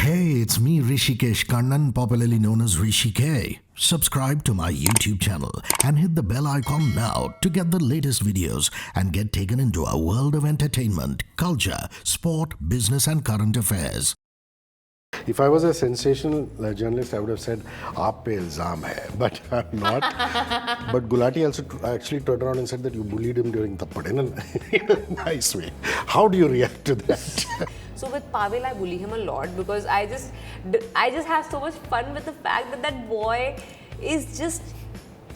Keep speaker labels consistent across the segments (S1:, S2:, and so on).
S1: Hey, it's me, Rishikesh Kannan, popularly known as Hrishi K. Subscribe to my YouTube channel and hit the bell icon now to get the latest videos and get taken into a world of entertainment, culture, sport, business, and current affairs.
S2: If I was a sensational journalist, I would have said, "Aap pe ilzam hai," but I'm not. But Gulati also actually turned around and said that you bullied him during Tappad in a nice way. How do you react to that?
S3: So with Pavail, I bully him a lot because I just have so much fun with the fact that that boy is just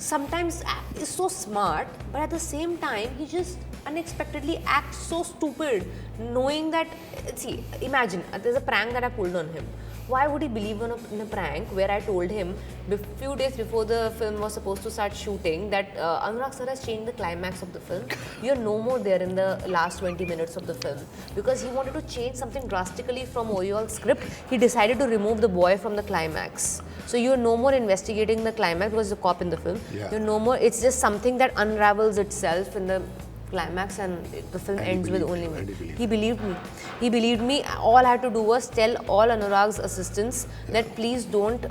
S3: sometimes is so smart, but at the same time he just unexpectedly acts so stupid, knowing that. See, imagine there's a prank that I pulled on him. Why would he believe in a prank where I told him a few days before the film was supposed to start shooting that Anurag sir has changed the climax of the film. You're no more there in the last 20 minutes of the film. Because he wanted to change something drastically from Oriol's script, he decided to remove the boy from the climax. So you're no more investigating the climax because the cop in the film. Yeah. You're no more, it's just something that unravels itself in the climax and the film ends with only me. He believed me. He believed me. All I had to do was tell all Anurag's assistants that please don't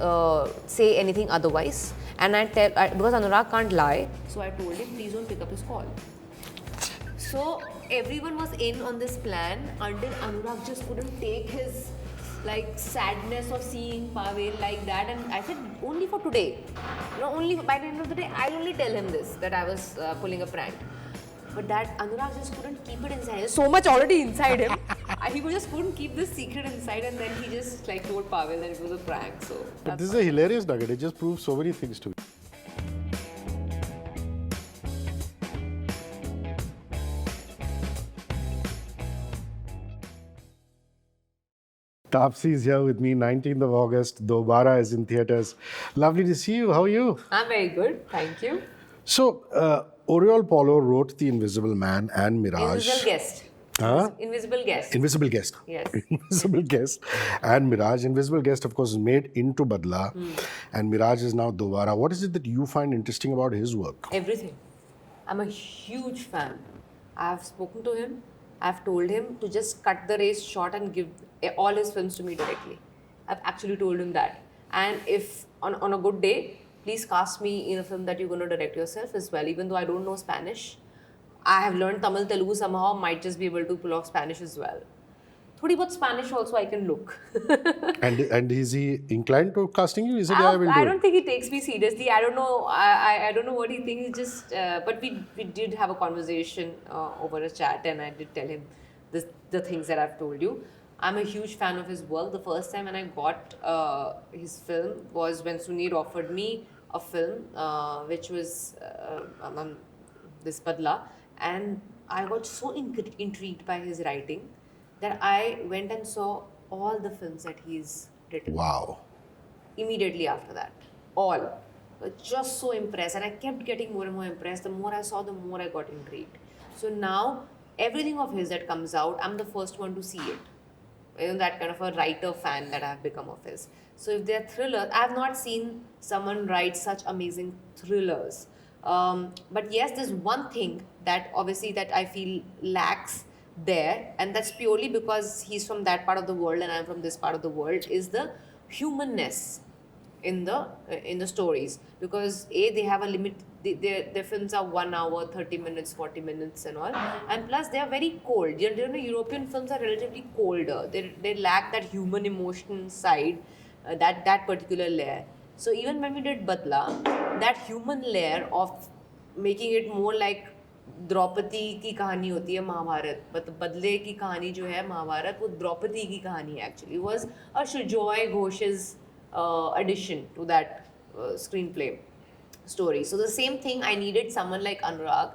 S3: say anything otherwise. And because Anurag can't lie, so I told him please don't pick up his call. So everyone was in on this plan until Anurag just couldn't take his sadness of seeing Pavail like that, and I said only for today. Only by the end of the day, I'll only tell him this that I was pulling a prank. But that Anurag just couldn't keep it inside. There's so much already inside him. He just couldn't keep this secret inside, and then he just told Pavail that it was a prank. So.
S2: But this is a hilarious nugget. It just proves so many things to me. Taapsee is here with me. 19th of August. Dobaara is in theatres. Lovely to see you. How are you?
S3: I'm very good. Thank you.
S2: So, Oriol Paulo wrote The Invisible Man and Mirage.
S3: Invisible Guest.
S2: Huh?
S3: Invisible Guest.
S2: Invisible Guest.
S3: Yes.
S2: Invisible Guest and Mirage. Invisible Guest, of course, is made into Badla, and Mirage is now Dobaara. What is it that you find interesting about his work?
S3: Everything. I'm a huge fan. I've spoken to him. I've told him to just cut the race short and give all his films to me directly. I've actually told him that. And if on a good day, please cast me in a film that you're going to direct yourself as well. Even though I don't know Spanish, I have learned Tamil, Telugu somehow, might just be able to pull off Spanish as well. Thodi bahut Spanish also I can look.
S2: and is he inclined to casting you? He said,
S3: I don't think he takes me seriously. I don't know. I don't know what he thinks. Just but we did have a conversation over a chat, and I did tell him the things that I've told you. I'm a huge fan of his work. The first time when I got his film was when Sunir offered me a film which was this Badla, and I got so intrigued by his writing that I went and saw all the films that he's written.
S2: Wow.
S3: Immediately after that. All. Just so impressed, and I kept getting more and more impressed. The more I saw, the more I got intrigued. So now, everything of his that comes out, I'm the first one to see it. That kind of a writer fan that I have become of his. So if they're thrillers, I have not seen someone write such amazing thrillers. But yes, there's one thing that obviously that I feel lacks there, and that's purely because he's from that part of the world and I'm from this part of the world, is the humanness in the stories. Because they have a limit. Their films are 1 hour, 30 minutes, 40 minutes and all. And plus they are very cold. European films are relatively colder. They lack that human emotion side, that particular layer. So even when we did Badla, that human layer of making it more like Draupadi की कहानी होती है Mahabharat, but बदले की कहानी जो है महाभारत वो द्रौपदी की कहानी actually was a Sujoy Ghosh's addition to that screenplay story. So the same thing, I needed someone like Anurag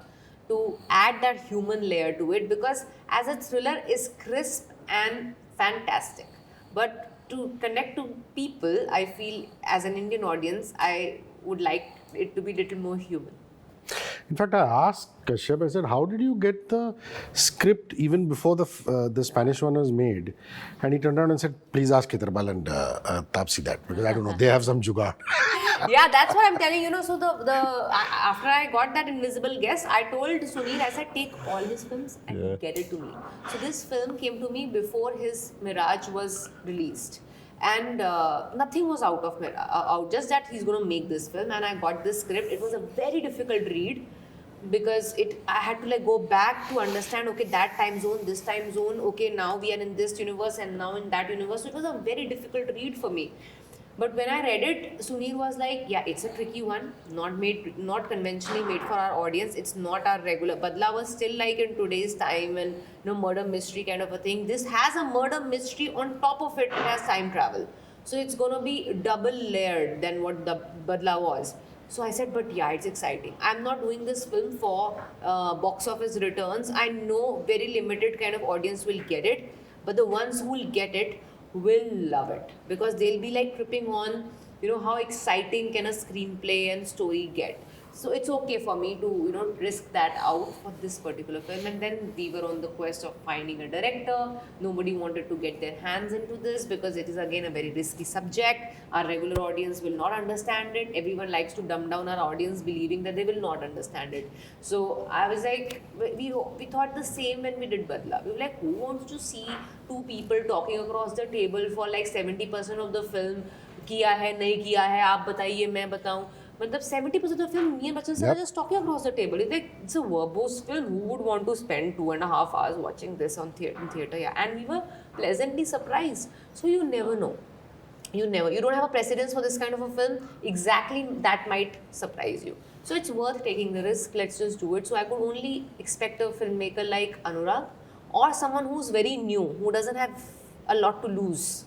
S3: to add that human layer to it, because as a thriller is crisp and fantastic, but to connect to people, I feel as an Indian audience, I would like it to be a little more human.
S2: In fact, I asked Kashyap, I said, how did you get the script even before the Spanish one was made? And he turned around and said, please ask Kitarbal and Taapsee that, because I don't know, they have some jugaad.
S3: Yeah, that's what I'm telling you. So after I got that Invisible Guest, I told Sunil, I said, take all his films and get it to me. So this film came to me before his Mirage was released. and nothing was out. Just that he's going to make this film, and I got this script. It was a very difficult read because I had to like go back to understand. Okay, that time zone, this time zone. Okay, now we are in this universe and now in that universe. So it was a very difficult read for me. But when I read it, Sunil was like, yeah, it's a tricky one, not conventionally made for our audience. It's not our regular. Badla was still like in today's time and murder mystery kind of a thing. This has a murder mystery on top of it. It has time travel. So it's going to be double layered than what the Badla was. So I said, but yeah, it's exciting. I'm not doing this film for box office returns. I know very limited kind of audience will get it. But the ones who will get it will love it because they'll be like tripping on, how exciting can a screenplay and story get. So it's okay for me to, risk that out for this particular film. And then we were on the quest of finding a director. Nobody wanted to get their hands into this because it is again a very risky subject. Our regular audience will not understand it. Everyone likes to dumb down our audience believing that they will not understand it. So I was like, we thought the same when we did Badla. We were like, who wants to see two people talking across the table for like 70% of the film? किया है नहीं किया है आप बताइए मैं बताऊं मतलब 70% of the film me and Bachchan sir are just talking across the table. It's a verbose film. Who would want to spend 2.5 hours watching this on theater? Yeah, and we were pleasantly surprised. So you never know. You don't have a precedence for this kind of a film. Exactly that might surprise you. So it's worth taking the risk. Let's just do it. So I could only expect a filmmaker like Anurag or someone who's very new, who doesn't have a lot to lose,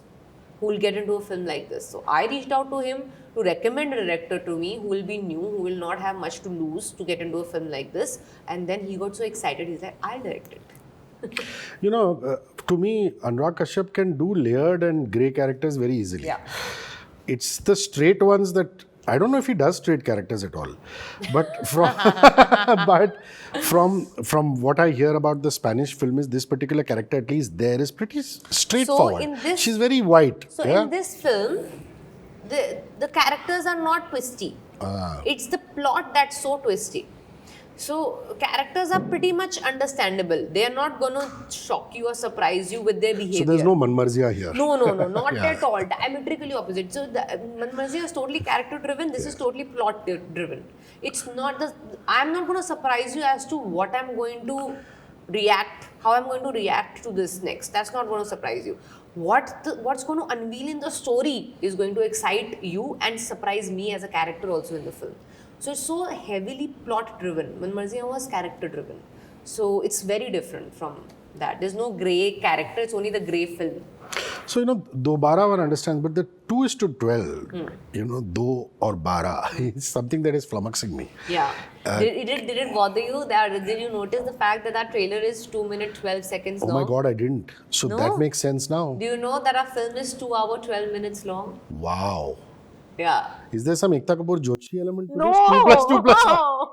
S3: who will get into a film like this. So I reached out to him to recommend a director to me who will be new, who will not have much to lose to get into a film like this. And then he got so excited, he's like, I'll direct it.
S2: To me, Anurag Kashyap can do layered and grey characters very easily.
S3: Yeah.
S2: It's the straight ones that I don't know if he does straight characters at all, but from what I hear about the Spanish film is this particular character at least there is pretty straightforward.
S3: So
S2: she's very white.
S3: So in this film, the characters are not twisty. It's the plot that's so twisty. So characters are pretty much understandable. They are not going to shock you or surprise you with their behavior.
S2: So there's no Manmarzia here.
S3: No, not at all. Diametrically opposite. So the Manmarzia is totally character driven. This is totally plot driven. It's not I'm not going to surprise you as to what I'm going to react, how I'm going to react to this next. That's not going to surprise you. What's going to unveil in the story is going to excite you and surprise me as a character also in the film. So it's so heavily plot driven. Manmarzia was character driven. So it's very different from that. There's no grey character, it's only the grey film.
S2: So, Dobaara one understands, but the 2:12, do or bara is something that is flummoxing me.
S3: Yeah. Did it bother you? Did you notice the fact that Trailer is 2 minutes 12 seconds long?
S2: Oh my God, I didn't. So that makes sense now.
S3: Do you know that our film is 2 hours 12 minutes long?
S2: Wow.
S3: Yeah.
S2: Is there some Ekta Kapoor Joshi element to
S3: No.
S2: this? 2+2+1.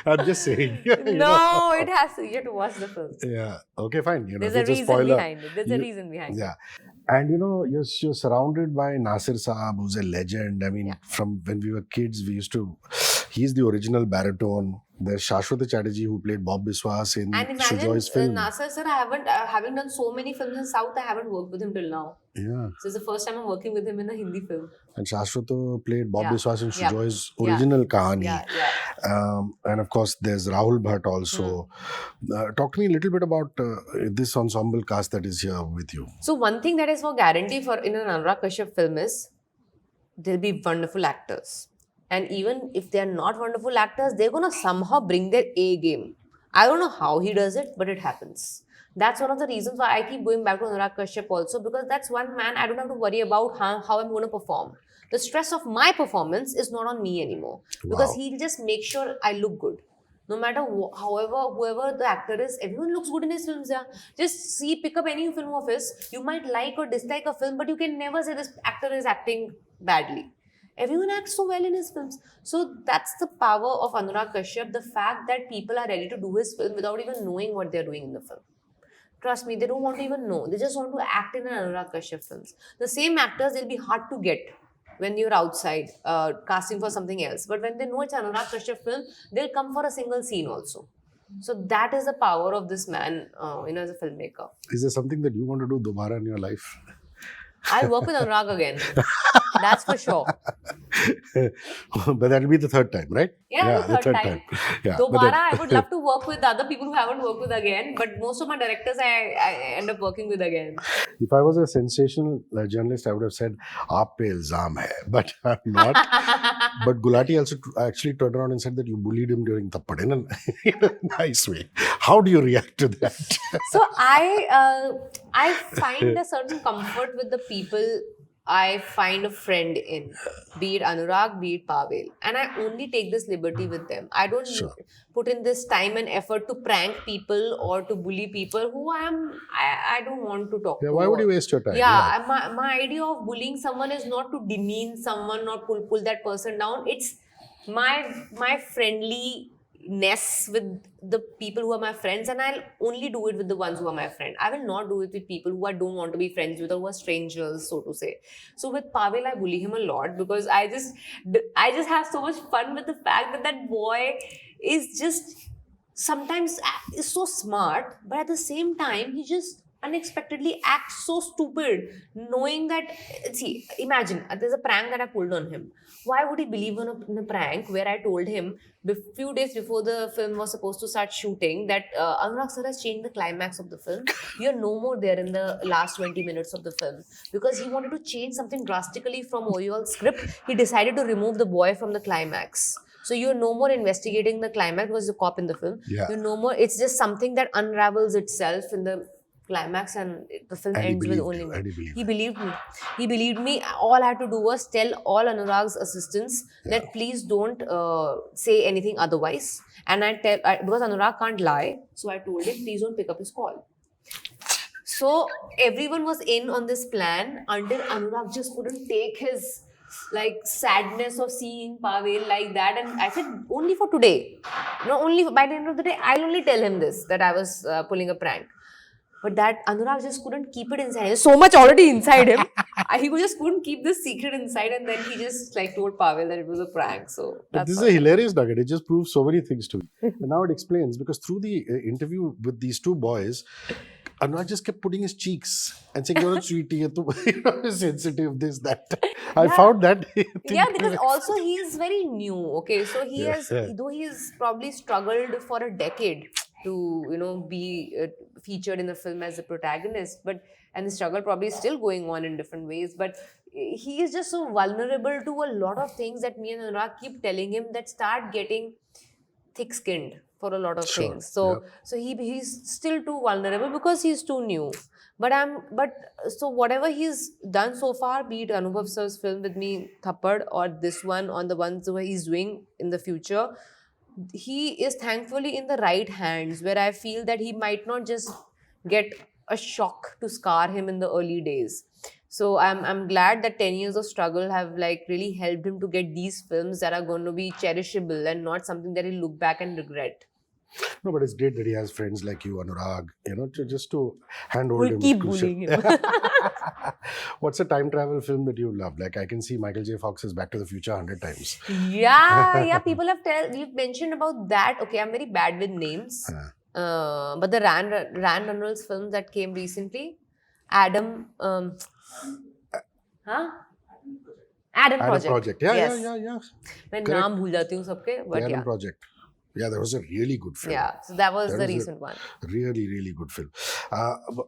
S2: I'm just saying.
S3: No, it has to. You have to watch the film.
S2: Yeah. Okay, fine.
S3: There's a reason behind it. There's a reason behind it.
S2: Yeah. And you're surrounded by Nasir Saab, who's a legend. I mean, from when we were kids, he's the original baritone. There's Shashwat Chatterjee, who played Bob Biswas in Sujoy's film.
S3: Nasir sir, having done so many films in South, I haven't worked with him till now.
S2: Yeah.
S3: So it's the first time I'm working with him in a Hindi film.
S2: And Shashwat played Bob Biswas in Sujoy's original Kahani. And of course, there's Rahul Bhatt also. Talk to me a little bit about this ensemble cast that is here with you.
S3: So one thing that is for guarantee in an Anurag Kashyap film is there'll be wonderful actors. And even if they're not wonderful actors, they're going to somehow bring their A game. I don't know how he does it, but it happens. That's one of the reasons why I keep going back to Anurag Kashyap also, because that's one man I don't have to worry about how I'm going to perform. The stress of my performance is not on me anymore. Because he'll just make sure I look good. No matter whoever the actor is, everyone looks good in his films. Yeah. Just pick up any film of his. You might like or dislike a film, but you can never say this actor is acting badly. Everyone acts so well in his films. So that's the power of Anurag Kashyap, the fact that people are ready to do his film without even knowing what they're doing in the film. Trust me, they don't want to even know. They just want to act in an Anurag Kashyap films. The same actors, they'll be hard to get when you're outside casting for something else. But when they know it's an Anurag Kashyap film, they'll come for a single scene also. So that is the power of this man, as a filmmaker.
S2: Is there something that you want to do Dobaara in your life?
S3: I'll work with Anurag again. That's for sure.
S2: But that'll be the third time, right?
S3: Yeah, the third time.
S2: Yeah, but
S3: Dobaara, I would love to work with other people who haven't worked with again, but most of my directors I end up working with again.
S2: if I was a sensational journalist, I would have said, "Aap pe ilzam hai," but I'm not. But Gulati also actually turned around and said that you bullied him during tappad in a nice way. How do you react to that?
S3: So I find a certain comfort with the people I find a friend in, be it Anurag, be it Pavail, and I only take this liberty with them. I don't
S2: Sure.
S3: put in this time and effort to prank people or to bully people who I don't want to talk
S2: Yeah,
S3: to.
S2: why would you waste your time?
S3: Yeah, my idea of bullying someone is not to demean someone or pull that person down. It's my friendliness with the people who are my friends, and I'll only do it with the ones who are my friend. I will not do it with people who I don't want to be friends with or who are strangers, so to say. So with Pavel, I bully him a lot because I just have so much fun with the fact that that boy is just sometimes is so smart, but at the same time he just unexpectedly acts so stupid, knowing that, see, imagine there's a prank that I pulled on him. Why would he believe in a prank where I told him a few days before the film was supposed to start shooting that Anurag sir has changed the climax of the film. You're no more there in the last 20 minutes of the film, because he wanted to change something drastically from Oriol's script. He decided to remove the boy from the climax. So you're no more investigating the climax because the cop in the film.
S2: Yeah.
S3: You're no more. It's just something that unravels itself in the climax, and the film
S2: And he
S3: ends with
S2: believed
S3: only
S2: you,
S3: me.
S2: and he believed
S3: He believed me. He believed me. All I had to do was tell all Anurag's assistants that please don't say anything otherwise. And because Anurag can't lie, so I told him please don't pick up his call. So everyone was in on this plan until Anurag just couldn't take his sadness of seeing Pavel like that, and I said only for today. Only by the end of the day, I'll only tell him this, that I was pulling a prank. But that Anurag just couldn't keep it inside. There's so much already inside him. He just couldn't keep this secret inside, and then he just told Pavel that it was a prank. So
S2: But
S3: that's
S2: this is
S3: all.
S2: a hilarious nugget. It just proves so many things to me. And now it explains, because through the interview with these two boys, Anurag just kept putting his cheeks and saying, "You're a sweetie, you're sensitive, this, that." I found that.
S3: Yeah, because also he is very new. Okay, so he
S2: Yeah.
S3: has, though he has probably struggled for a decade to be featured in the film as a protagonist, and the struggle probably is still going on in different ways. But he is just so vulnerable to a lot of things that me and Anurag keep telling him that start getting thick-skinned for a lot of
S2: Sure,
S3: things. So he's still too vulnerable because he's too new. But so whatever he's done so far, be it Anubhav sir's film with me, Thappad, or this one, on the ones where he's doing in the future, he is thankfully in the right hands, where I feel that he might not just get a shock to scar him in the early days. So I'm glad that 10 years of struggle have really helped him to get these films that are going to be cherishable and not something that he'll look back and regret.
S2: No, but it's great that he has friends like you, Anurag, to handhold
S3: We'll
S2: him.
S3: keep
S2: is crucial.
S3: bullying him.
S2: What's a time travel film that you love? I can see Michael J. Fox's Back to the Future 100 times.
S3: Yeah, people have we've mentioned about that. Okay, I'm very bad with names. But the Rand Reynolds film that came recently, Adam
S2: Adam
S3: Project.
S2: Project.
S3: Yes.
S2: Yeah.
S3: मैं
S2: Correct.
S3: नाम भूल जाती हूँ सबके,
S2: The
S3: but
S2: Adam
S3: yeah.
S2: Project. Yeah, that was a really good film.
S3: Yeah, so that was
S2: That
S3: the
S2: was a
S3: recent one.
S2: Really, really good film.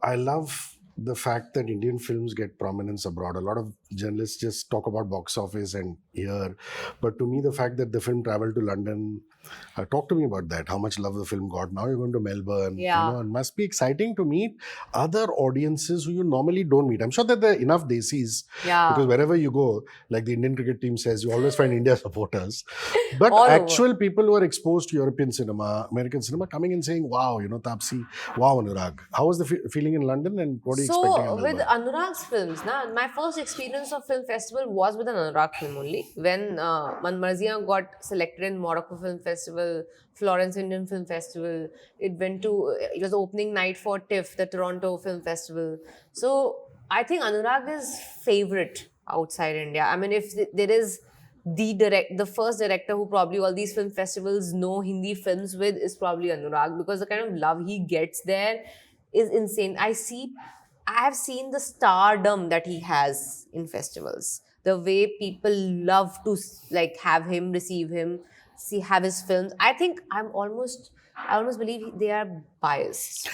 S2: I love the fact that Indian films get prominence abroad. A lot of journalists just talk about box office and here. But to me, the fact that the film traveled to London, talk to me about that. How much love the film got. Now you're going to Melbourne.
S3: Yeah.
S2: It must be exciting to meet other audiences who you normally don't meet. I'm sure that there are enough desis.
S3: Yeah.
S2: Because wherever you go, like the Indian cricket team says, you always find India supporters. But
S3: All
S2: actual people who are exposed to European cinema, American cinema, coming and saying, "Wow, Taapsee, wow, Anurag." How was the feeling in London, and what are you expecting in
S3: So with
S2: Melbourne?
S3: Anurag's films, my first experience of film festival was with an Anurag film only. When Manmarzia got selected in Morocco Film Festival, Florence Indian Film Festival, it was opening night for TIFF, the Toronto Film Festival. So I think Anurag is favorite outside India. I mean, if there is the first director who probably all these film festivals know Hindi films with is probably Anurag, because the kind of love he gets there is insane. I see I have seen the stardom that he has in festivals. The way people love to like have him, receive him, see have his films. I think I almost believe they are biased.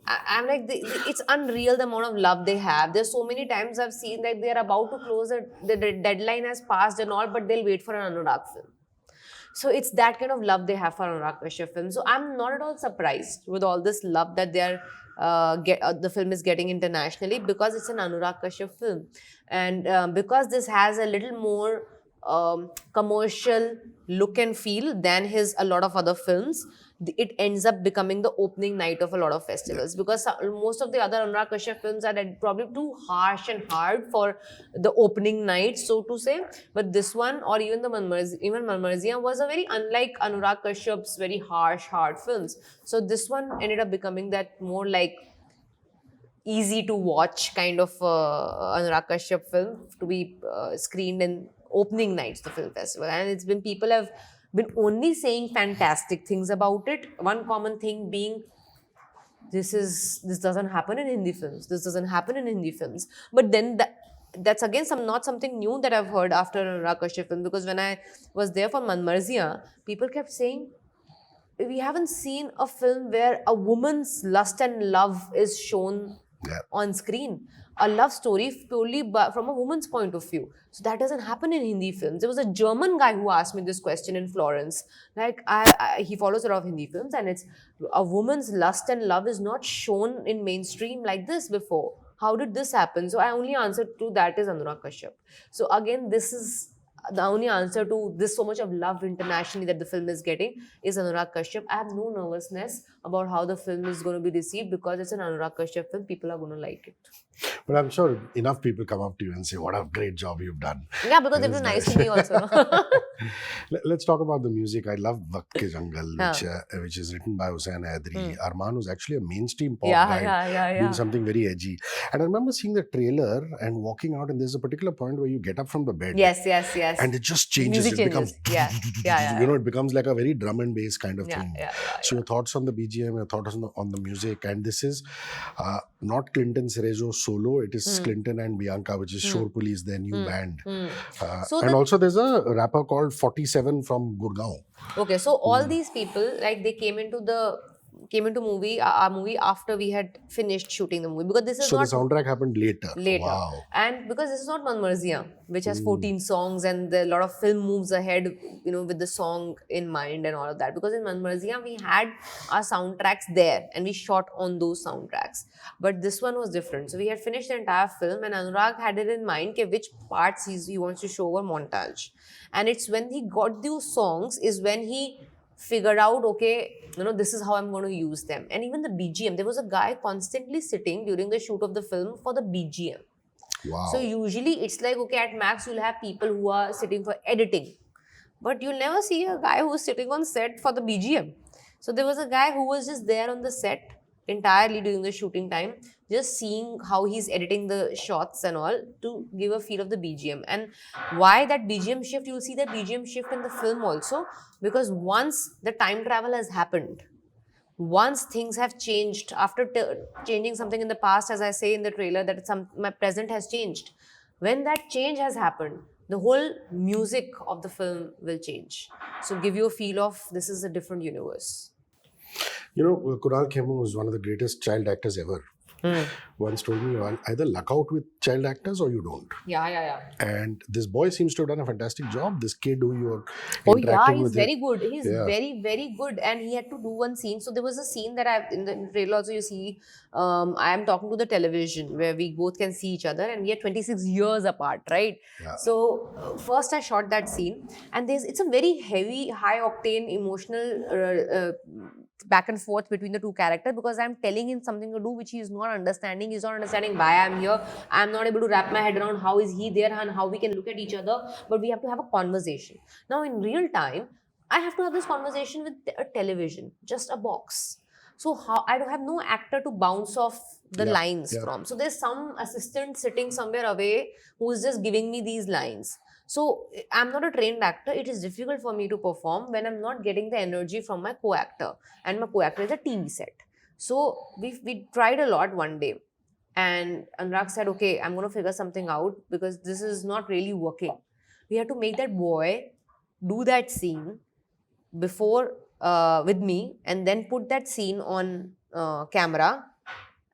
S3: I'm like, it's unreal the amount of love they have. There's so many times I've seen that they're about to close, the deadline has passed and all, but they'll wait for an Anurag film. So it's that kind of love they have for Anurag Kashyap film. So I'm not at all surprised with all this love that they're the film is getting internationally, because it's an Anurag Kashyap film, and because this has a little more commercial look and feel than his a lot of other films. It ends up becoming the opening night of a lot of festivals, because most of the other Anurag Kashyap films are probably too harsh and hard for the opening night, so to say. But this one, or even even Marmarziyan, was a very unlike Anurag Kashyap's very harsh, hard films. So this one ended up becoming that more like easy to watch kind of Anurag Kashyap film to be screened in opening nights, the film festival. And it's been, people have been only saying fantastic things about it. One common thing being, this doesn't happen in Hindi films. This doesn't happen in Hindi films. But then that's again not something new that I've heard after Anurag Kashyap film, because when I was there for Marmarziyan, people kept saying, we haven't seen a film where a woman's lust and love is shown on screen. A love story purely from a woman's point of view. So that doesn't happen in Hindi films. There was a German guy who asked me this question in Florence. Like, he follows a lot of Hindi films, and it's a woman's lust and love is not shown in mainstream like this before. How did this happen? So I only answer to that is Anurag Kashyap. So again, this is the only answer to this so much of love internationally that the film is getting is Anurag Kashyap. I have no nervousness about how the film is going to be received, because it's an Anurag Kashyap film. People are going to like it.
S2: But I'm sure enough people come up to you and say, what a great job you've done.
S3: Yeah, because they've been nice to me also.
S2: Let's talk about the music. I love Waqt Ke Jangal, which is written by Hussain Haidari. Arman was actually a mainstream pop guy doing something very edgy. And I remember seeing the trailer and walking out, and there's a particular point where you get up from the bed.
S3: Yes.
S2: And it just changes.
S3: Music
S2: becomes,
S3: yeah.
S2: You know, it becomes like a very drum and bass kind of thing. So your thoughts on the BGM, your thoughts on the music. And this is not Clinton Cerezo solo, it is Clinton and Bianca, which is Shore Police, their new band. And also there's a rapper called 47 from Gurgaon.
S3: Okay, so all these people, like, they came into our movie after we had finished shooting the movie, because this is
S2: so
S3: not...
S2: the soundtrack happened later. Wow.
S3: And because this is not Marmarziyan, which has 14 songs, and a lot of film moves ahead, you know, with the song in mind and all of that. Because in Marmarziyan, we had our soundtracks there and we shot on those soundtracks. But this one was different. So we had finished the entire film, and Anurag had it in mind which parts he wants to show over montage. And it's when he got those songs is when he figured out, okay, you know, this is how I'm going to use them. And even the BGM, there was a guy constantly sitting during the shoot of the film for the BGM.
S2: Wow.
S3: So usually it's like, okay, at max you'll have people who are sitting for editing, but you'll never see a guy who's sitting on set for the BGM. So there was a guy who was just there on the set entirely during the shooting time, just seeing how he's editing the shots and all to give a feel of the BGM. And why that BGM shift? You'll see that BGM shift in the film also, because once the time travel has happened, once things have changed, after changing something in the past, as I say in the trailer, that my present has changed. When that change has happened, the whole music of the film will change. So give you a feel of this is a different universe.
S2: You know, Kunal Khemu is one of the greatest child actors ever. Once told me, you either luck out with child actors or you don't.
S3: Yeah.
S2: And this boy seems to have done a fantastic job. This kid who you're
S3: interacting with. Very good. He's very, very good. And he had to do one scene. So there was a scene that in the trailer also you see, I am talking to the television where we both can see each other, and we are 26 years apart, right?
S2: Yeah.
S3: So first I shot that scene, and it's a very heavy, high octane, emotional back and forth between the two characters, because I'm telling him something to do which he is not understanding. He's not understanding why I'm here. I'm not able to wrap my head around how is he there and how we can look at each other, but we have to have a conversation. Now in real time, I have to have this conversation with a television, just a box. So how I don't have no actor to bounce off the lines from. So there's some assistant sitting somewhere away who is just giving me these lines. So I'm not a trained actor. It is difficult for me to perform when I'm not getting the energy from my co-actor. And my co-actor is a TV set. So we tried a lot one day. And Anurag said, okay, I'm going to figure something out because this is not really working. We had to make that boy do that scene before with me and then put that scene on camera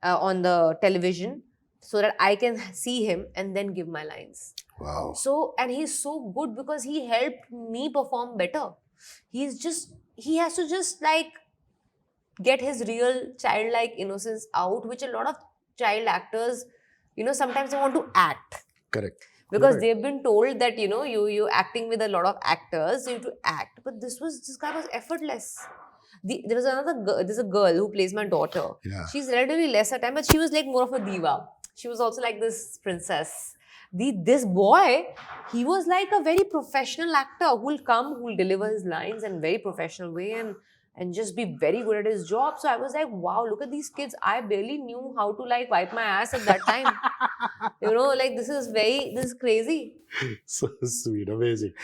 S3: on the television so that I can see him and then give my lines.
S2: Wow.
S3: So, and he's so good because he helped me perform better. He has to just like get his real childlike innocence out, which a lot of child actors, sometimes they want to act
S2: Correct.
S3: because
S2: Right.
S3: they've been told that you acting with a lot of actors, so you have to act. But this guy was effortless. There's a girl who plays my daughter.
S2: Yeah.
S3: She's relatively lesser time, but she was like more of a diva. She was also like this princess. This boy, he was like a very professional actor who'll deliver his lines in very professional way and just be very good at his job. So I was like, wow, look at these kids. I barely knew how to like wipe my ass at that time. Like this is crazy.
S2: So sweet, amazing.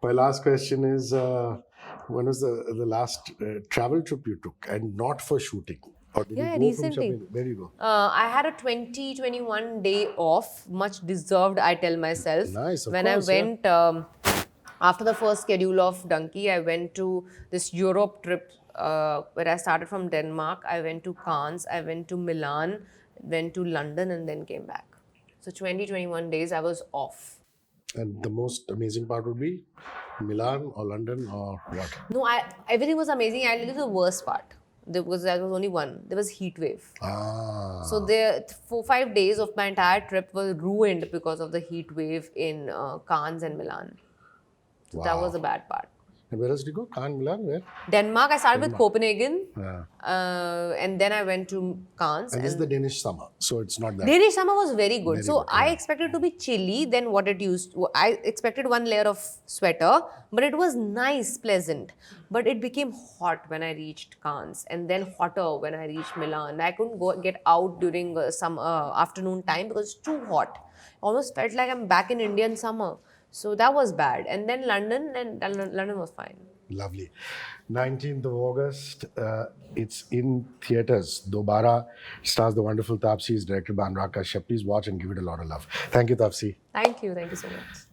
S2: My last question is, when was the last travel trip you took, and not for shooting? Or did
S3: Yeah,
S2: you go
S3: recently.
S2: From where you go?
S3: I had a 2021 day off, much deserved, I tell myself.
S2: Nice, of
S3: when
S2: course,
S3: I
S2: yeah.
S3: went, after the first schedule of Donkey, I went to this Europe trip where I started from Denmark. I went to Cannes, I went to Milan, went to London, and then came back. So 2021 days I was off.
S2: And the most amazing part would be Milan or London or what?
S3: No, everything was amazing. I did the worst part. There was only one. There was heat wave.
S2: Ah.
S3: So the 4-5 days of my entire trip were ruined because of the heat wave in Cannes and Milan. So that
S2: Wow.
S3: was the bad part.
S2: And where else did you go? Cannes, Milan, where?
S3: Denmark, I started with Copenhagen,
S2: Yeah.
S3: and then I went to Cannes.
S2: And this is the Danish summer, so it's not that.
S3: Danish summer was very good.
S2: Very
S3: So
S2: good,
S3: I
S2: yeah.
S3: expected to be chilly than what it used. I expected one layer of sweater, but it was nice, pleasant. But it became hot when I reached Cannes, and then hotter when I reached Milan. I couldn't get out during some afternoon time because it's too hot. Almost felt like I'm back in Indian summer. So that was bad. And then London, and London was fine.
S2: Lovely. 19th of August, it's in theatres. Dobaara stars the wonderful Taapsees, directed by Anurag Kashyap. Please watch and give it a lot of love. Thank you, Taapsee.
S3: Thank you so much.